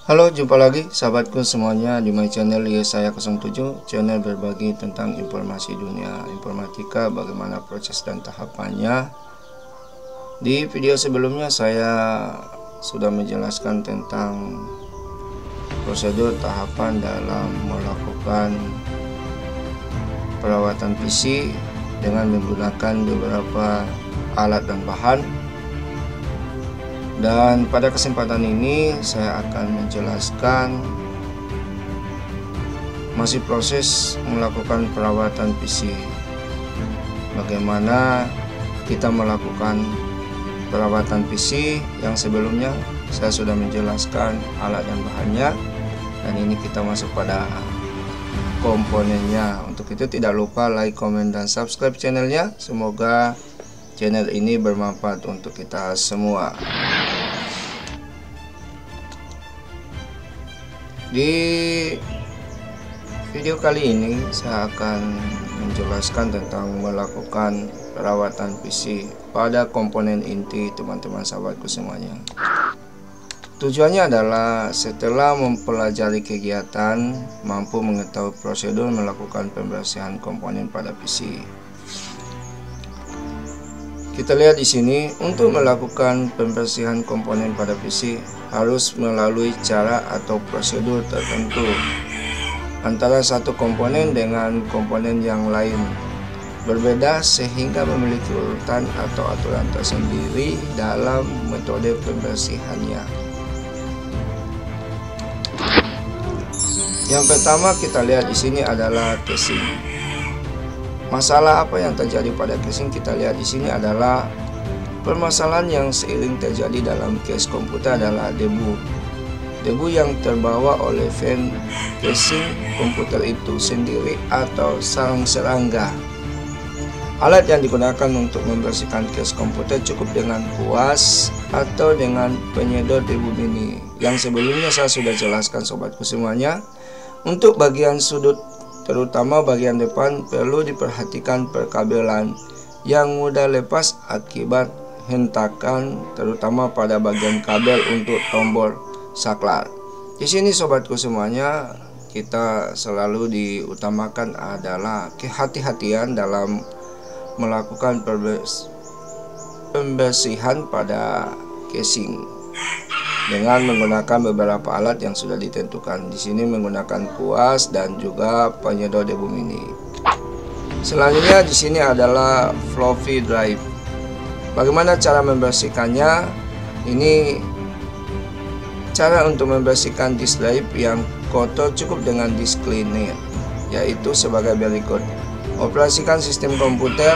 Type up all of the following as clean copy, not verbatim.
Halo, jumpa lagi sahabatku semuanya di my channel Yesaya 07, channel berbagi tentang informasi dunia informatika, bagaimana proses dan tahapannya. Di video sebelumnya saya sudah menjelaskan tentang prosedur tahapan dalam melakukan perawatan PC dengan menggunakan beberapa alat dan bahan. Dan pada kesempatan ini saya akan menjelaskan masih proses melakukan perawatan PC. Bagaimana kita melakukan perawatan PC yang sebelumnya saya sudah menjelaskan alat dan bahannya, dan ini kita masuk pada komponennya. Untuk itu tidak lupa like, komen, dan subscribe channelnya. Semoga channel ini bermanfaat untuk kita semua. Di video kali ini saya akan menjelaskan tentang melakukan perawatan PC pada komponen inti teman-teman sahabatku semuanya. Tujuannya adalah setelah mempelajari kegiatan, mampu mengetahui prosedur melakukan pembersihan komponen pada PC. Kita lihat di sini, untuk melakukan pembersihan komponen pada PC harus melalui cara atau prosedur tertentu antara satu komponen dengan komponen yang lain, berbeda sehingga memiliki urutan atau aturan tersendiri dalam metode pembersihannya. Yang pertama kita lihat di sini adalah casing. Masalah apa yang terjadi pada casing kita lihat di sini adalah permasalahan yang seiring terjadi dalam case komputer adalah debu. Debu yang terbawa oleh fan casing komputer itu sendiri atau sarang serangga. Alat yang digunakan untuk membersihkan case komputer cukup dengan kuas atau dengan penyedot debu mini yang sebelumnya saya sudah jelaskan sobatku semuanya. Untuk bagian sudut terutama bagian depan perlu diperhatikan perkabelan yang mudah lepas akibat hentakan, terutama pada bagian kabel untuk tombol saklar. Di sini sobatku semuanya, kita selalu diutamakan adalah kehati-hatian dalam melakukan pembersihan pada casing dengan menggunakan beberapa alat yang sudah ditentukan. Di sini menggunakan kuas dan juga penyedot debu mini. Selanjutnya di sini adalah floppy drive. Bagaimana cara membersihkannya? Ini cara untuk membersihkan disk drive yang kotor cukup dengan disk cleaner, yaitu sebagai berikut. Operasikan sistem komputer,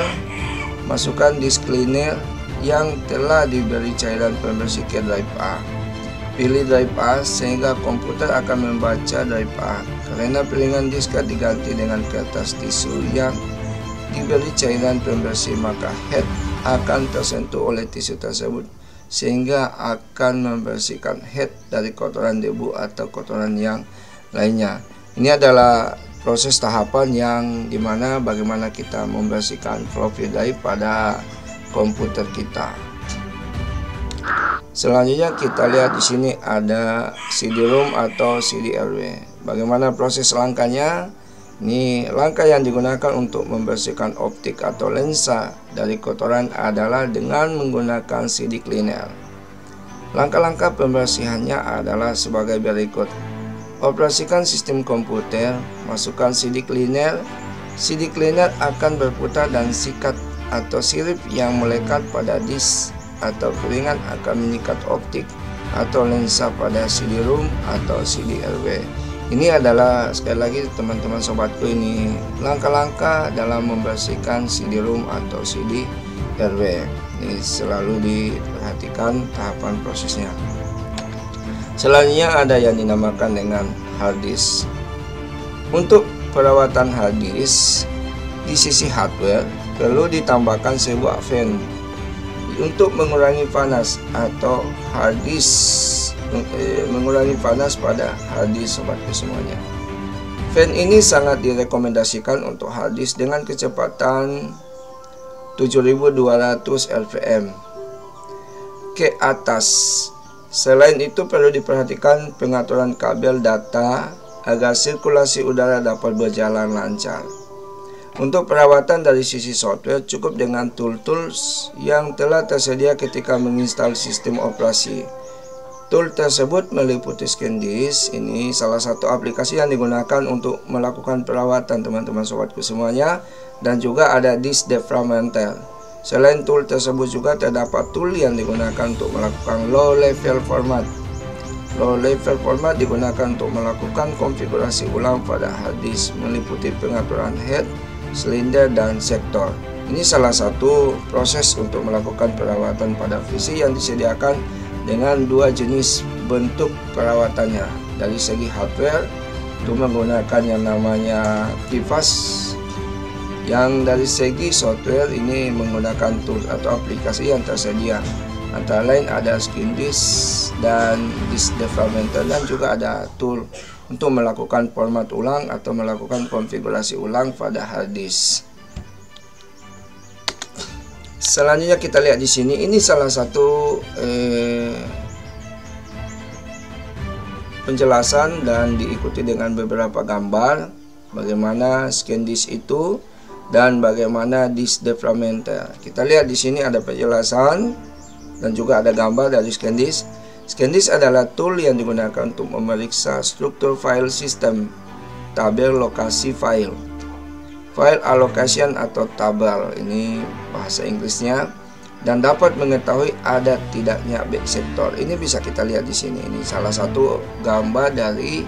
masukkan disk cleaner yang telah diberi cairan pembersih ke drive A. Pilih drive A sehingga komputer akan membaca drive A. Karena pilihan disk diganti dengan kertas tisu yang diberi cairan pembersih, maka head akan tersentuh oleh tisu tersebut sehingga akan membersihkan head dari kotoran debu atau kotoran yang lainnya. Ini adalah proses tahapan yang dimana bagaimana kita membersihkan floppy drive pada komputer kita. Selanjutnya kita lihat di sini ada CD-ROM atau CD-RW. Bagaimana proses langkahnya? Ini langkah yang digunakan untuk membersihkan optik atau lensa dari kotoran adalah dengan menggunakan CD cleaner. Langkah-langkah pembersihannya adalah sebagai berikut. Operasikan sistem komputer, masukkan CD cleaner. CD cleaner akan berputar dan sikat atau sirip yang melekat pada disk atau keringat akan menyikat optik atau lensa pada CD-ROM atau CD-RW. Ini adalah sekali lagi teman-teman sobatku, ini langkah-langkah dalam membersihkan CD-ROM atau CD-RW. Ini selalu diperhatikan tahapan prosesnya. Selanjutnya ada yang dinamakan dengan hard disk. Untuk perawatan hard disk di sisi hardware perlu ditambahkan sebuah fan untuk mengurangi panas atau hard disk, mengurangi panas pada hard disk sobatku semuanya. Fan ini sangat direkomendasikan untuk hard disk dengan kecepatan 7200 rpm ke atas Selain itu perlu diperhatikan pengaturan kabel data agar sirkulasi udara dapat berjalan lancar. Untuk perawatan dari sisi software, cukup dengan tools yang telah tersedia ketika menginstal sistem operasi. Tool tersebut meliputi ScanDisk. Ini salah satu aplikasi yang digunakan untuk melakukan perawatan teman-teman sobatku semuanya, dan juga ada Disk Defragmenter. Selain tool tersebut juga terdapat tool yang digunakan untuk melakukan low level format. Low level format digunakan untuk melakukan konfigurasi ulang pada hard disk, meliputi pengaturan head, silinder, dan sektor. Ini salah satu proses untuk melakukan perawatan pada PC yang disediakan dengan dua jenis bentuk perawatannya. Dari segi hardware itu menggunakan yang namanya KIFAS, yang dari segi software ini menggunakan tool atau aplikasi yang tersedia. Antara lain ada ScanDisk dan Disk Defragmenter, dan juga ada tool untuk melakukan format ulang atau melakukan konfigurasi ulang pada hard disk. Selanjutnya kita lihat di sini, ini salah satu penjelasan dan diikuti dengan beberapa gambar bagaimana ScanDisk itu dan bagaimana Disk Defragmenter. Kita lihat di sini ada penjelasan dan juga ada gambar dari ScanDisk. ScanDisk adalah tool yang digunakan untuk memeriksa struktur file sistem, tabel lokasi file allocation atau tabel, ini bahasa Inggrisnya, dan dapat mengetahui ada tidaknya back sector. Ini bisa kita lihat di sini. Ini salah satu gambar dari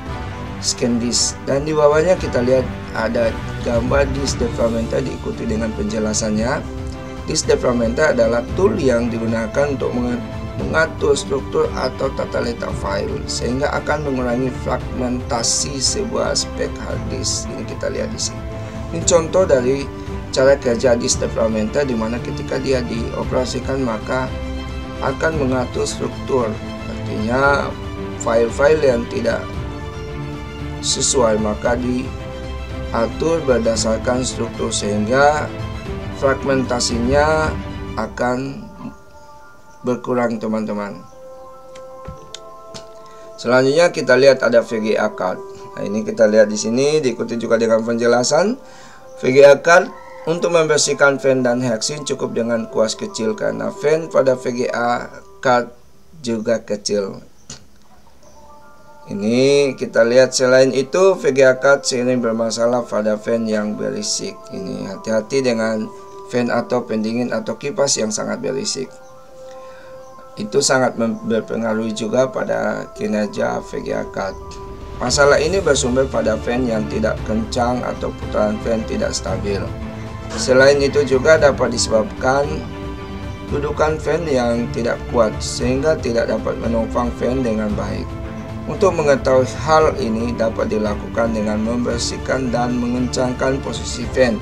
ScanDisk, dan di bawahnya kita lihat ada gambar Disk Defragmenter diikuti dengan penjelasannya. Disk Defragmenter adalah tool yang digunakan untuk mengatur struktur atau tata letak file sehingga akan mengurangi fragmentasi sebuah spek hard disk. Ini kita lihat di sini. Ini contoh dari cara kerja Disk Defragmenter, di mana ketika dia dioperasikan maka akan mengatur struktur. Artinya file-file yang tidak sesuai maka diatur berdasarkan struktur sehingga fragmentasinya akan berkurang teman-teman. Selanjutnya kita lihat ada VGA card. Nah, ini kita lihat di sini diikuti juga dengan penjelasan. VGA card untuk membersihkan fan dan heatsink cukup dengan kuas kecil karena fan pada VGA card juga kecil. Ini kita lihat, selain itu VGA card sering bermasalah pada fan yang berisik. Ini hati-hati dengan fan atau pendingin atau kipas yang sangat berisik. Itu sangat berpengaruh juga pada kinerja VGA card. Masalah ini bersumber pada fan yang tidak kencang atau putaran fan tidak stabil. Selain itu juga dapat disebabkan dudukan fan yang tidak kuat sehingga tidak dapat menopang fan dengan baik. Untuk mengetahui hal ini dapat dilakukan dengan membersihkan dan mengencangkan posisi fan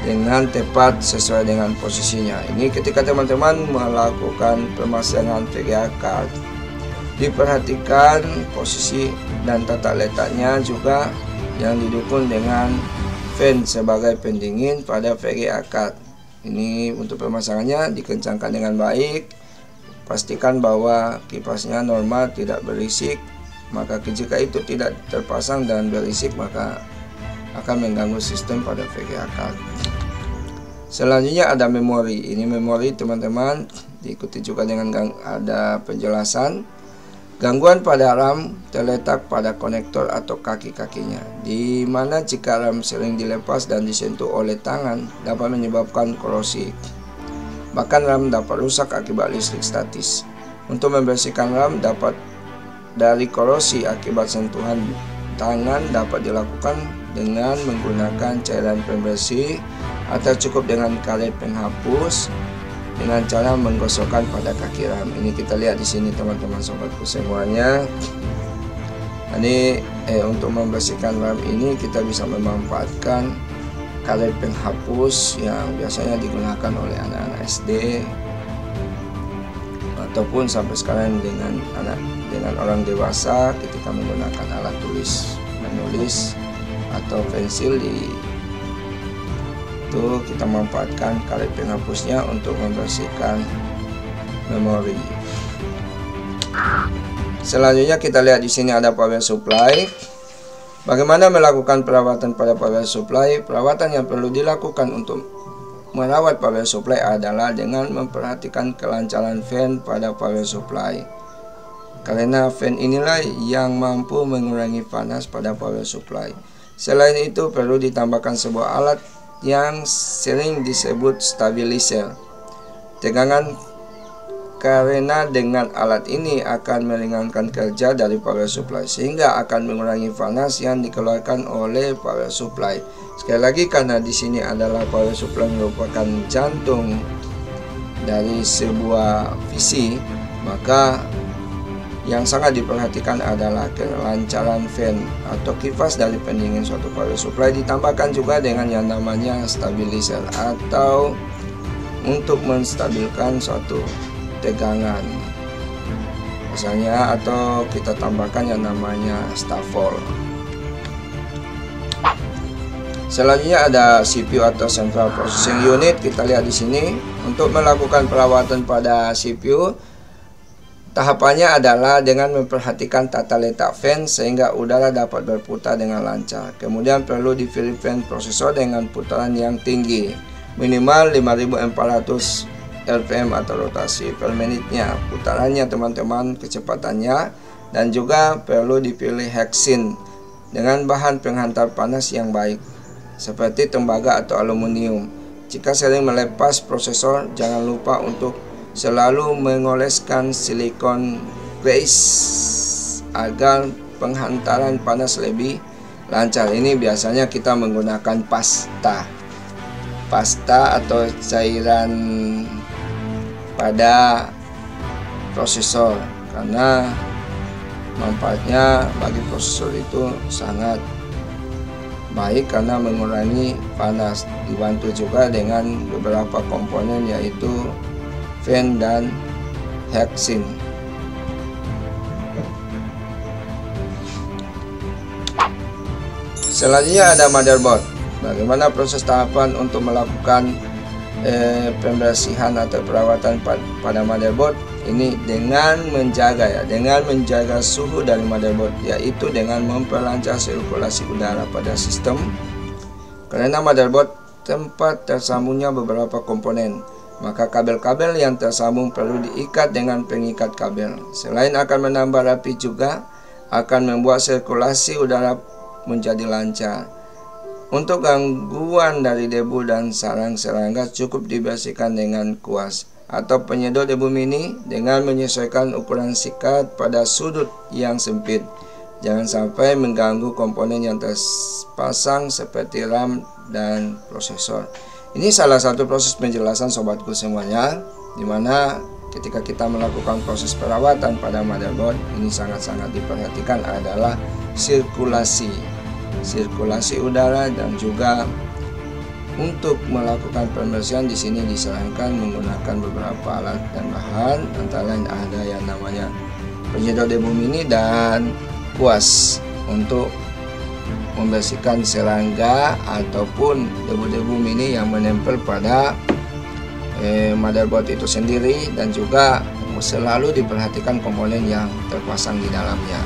dengan tepat sesuai dengan posisinya. Ini ketika teman-teman melakukan pemasangan VGA card, diperhatikan posisi dan tata letaknya juga yang didukung dengan fan sebagai pendingin pada VGA card. Ini untuk pemasangannya dikencangkan dengan baik. Pastikan bahwa kipasnya normal, tidak berisik. Maka jika itu tidak terpasang dan berisik maka akan mengganggu sistem pada VGA card. Selanjutnya ada memori. Ini memori teman-teman, diikuti juga dengan ada penjelasan. Gangguan pada RAM terletak pada konektor atau kaki-kakinya, di mana jika RAM sering dilepas dan disentuh oleh tangan dapat menyebabkan korosi. Bahkan RAM dapat rusak akibat listrik statis. Untuk membersihkan RAM dapat dari korosi akibat sentuhan tangan dapat dilakukan dengan menggunakan cairan pembersih atau cukup dengan karet penghapus dengan cara menggosokkan pada kaki RAM. Ini kita lihat di sini teman-teman sobatku semuanya. Ini untuk membersihkan RAM ini kita bisa memanfaatkan karet penghapus yang biasanya digunakan oleh anak-anak SD ataupun sampai sekarang dengan orang dewasa ketika menggunakan alat tulis, menulis atau pensil itu kita memanfaatkan karet penghapusnya untuk membersihkan memori. Selanjutnya kita lihat di sini ada power supply. Bagaimana melakukan perawatan pada power supply? Perawatan yang perlu dilakukan untuk merawat power supply adalah dengan memperhatikan kelancaran fan pada power supply. Karena fan inilah yang mampu mengurangi panas pada power supply. Selain itu perlu ditambahkan sebuah alat yang sering disebut stabilizer tegangan, karena dengan alat ini akan meringankan kerja dari power supply sehingga akan mengurangi panas yang dikeluarkan oleh power supply. Sekali lagi, karena di sini adalah power supply merupakan jantung dari sebuah PC, maka yang sangat diperhatikan adalah kelancaran fan atau kipas dari pendingin suatu power supply, ditambahkan juga dengan yang namanya stabilizer atau untuk menstabilkan suatu tegangan misalnya, atau kita tambahkan yang namanya stafol. Selanjutnya ada CPU atau Central Processing Unit. Kita lihat di sini untuk melakukan perawatan pada CPU. Tahapannya adalah dengan memperhatikan tata letak fan sehingga udara dapat berputar dengan lancar. Kemudian perlu di-fill fan prosesor dengan putaran yang tinggi, minimal 5400 RPM atau rotasi per menitnya. Putarannya teman-teman, kecepatannya, dan juga perlu dipilih heksint dengan bahan penghantar panas yang baik seperti tembaga atau aluminium. Jika sering melepas prosesor, jangan lupa untuk selalu mengoleskan silikon grease agar penghantaran panas lebih lancar. Ini biasanya kita menggunakan pasta atau cairan pada prosesor, karena manfaatnya bagi prosesor itu sangat baik karena mengurangi panas. Dibantu juga dengan beberapa komponen yaitu fan dan heksint. Selanjutnya ada motherboard. Bagaimana proses tahapan untuk melakukan pembersihan atau perawatan pada motherboard? Ini dengan menjaga suhu dari motherboard, yaitu dengan memperlancar sirkulasi udara pada sistem. Karena motherboard tempat tersambungnya beberapa komponen, maka kabel-kabel yang tersambung perlu diikat dengan pengikat kabel. Selain akan menambah rapi, juga akan membuat sirkulasi udara menjadi lancar. Untuk gangguan dari debu dan sarang serangga, cukup dibersihkan dengan kuas atau penyedot debu mini dengan menyesuaikan ukuran sikat pada sudut yang sempit. Jangan sampai mengganggu komponen yang terpasang seperti RAM dan prosesor. Ini salah satu proses penjelasan sobatku semuanya, dimana ketika kita melakukan proses perawatan pada motherboard, ini sangat-sangat diperhatikan adalah sirkulasi udara, dan juga untuk melakukan pembersihan di sini disarankan menggunakan beberapa alat dan bahan, antara lain ada yang namanya penyedot debu mini dan kuas untuk membersihkan serangga ataupun debu-debu mini yang menempel pada motherboard itu sendiri, dan juga selalu diperhatikan komponen yang terpasang di dalamnya.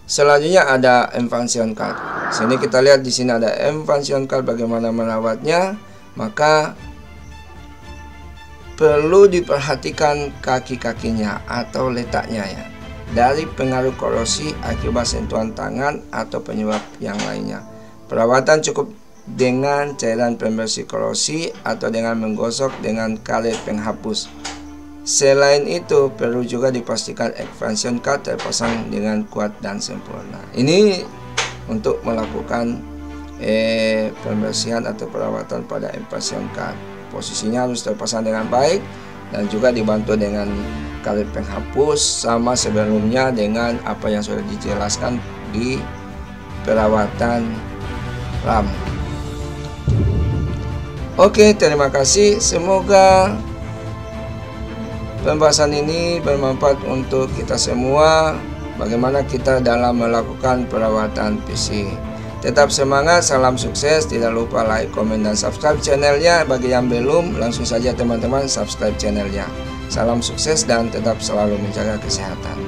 Selanjutnya ada M-function card. Sini kita lihat di sini ada M-function card, bagaimana merawatnya. Maka perlu diperhatikan kaki-kakinya atau letaknya ya, dari pengaruh korosi akibat sentuhan tangan atau penyebab yang lainnya. Perawatan cukup dengan cairan pembersih korosi atau dengan menggosok dengan karet penghapus. Selain itu, perlu juga dipastikan expansion card terpasang dengan kuat dan sempurna. Ini untuk melakukan pembersihan atau perawatan pada expansion card. Posisinya harus terpasang dengan baik dan juga dibantu dengan karet penghapus, sama sebelumnya dengan apa yang sudah dijelaskan di perawatan RAM. Oke, terima kasih. Semoga pembahasan ini bermanfaat untuk kita semua, bagaimana kita dalam melakukan perawatan PC. Tetap semangat, salam sukses. Tidak lupa like, komen, dan subscribe channelnya. Bagi yang belum, langsung saja teman-teman subscribe channelnya. Salam sukses dan tetap selalu menjaga kesehatan.